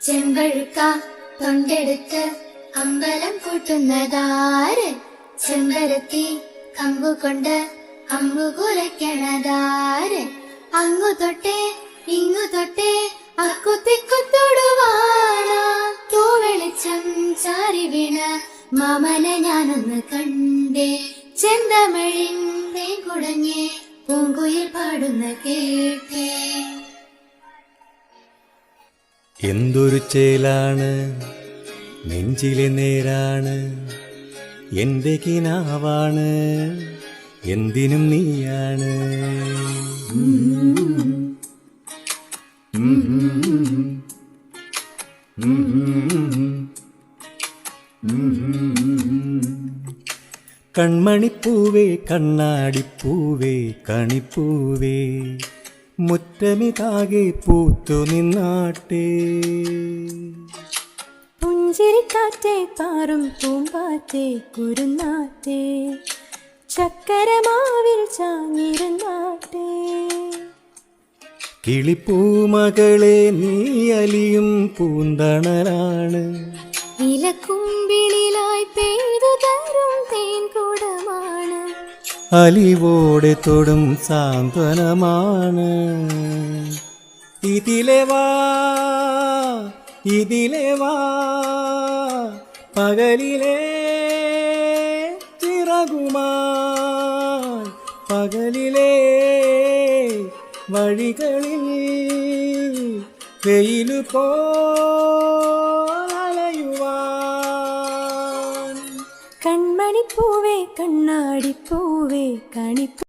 ചെമ്പഴുക്ക തൊണ്ടെടുത്ത് അമ്പലം കൂട്ടുന്നതാര്? ചെമ്പരത്തി കമ്പുകൊണ്ട് അമ്പു കുലയ്ക്കണതാര്? അങ്ങു തൊട്ടേ ഇങ്ങു തൊട്ടേ അക്കുത്തിക്കുത്തൊടുവാനാ തൂവെളിച്ചം ചാരി വീണ് മാമനെ ഞാനൊന്ന് കണ്ടേ. ചെന്തമിഴിൻ കുടഞ്ഞേ പൂങ്കുയിൽ പാടുന്ന കേട്ടേ. എന്തൊരു ചേലാണ് നെഞ്ചിലെ നേരാണ്, എന്റെ കിനാവാണ് എന്തിനും നീയാണ്. കൺമണിപ്പൂവേ കണ്ണാടിപ്പൂവേ കണിപ്പൂവേ മുറ്റമിതാകെ പൂത്തു നിന്നാട്ടെ. പുഞ്ചിരിക്കാറ്റേ പാറും പൂമ്പാറ്റേ കുരുന്നാറ്റേ ചക്കരമാവിൽ ചാഞ്ഞിരുന്നാട്ടെ. കിളിപ്പൂമകളെ നീ അലിയും പൂന്തണലാണ്, ഇലക്കുമ്പിളിലായി പെയ്തു തരും തേൻകുടമാണ്. അലിവോടെ തൊടും സാന്ത്വനമാണ്. ഇതിലെ വാ ഇതിലെ വാ പകലിലെ ചിറകുമായി, പകലിലെ വഴികളിൽ വെയിലു പോലയുവാൻ. കൺമണിപ്പൂവേ കണ്ണാടിപ്പൂവേ കണിപ്പൂ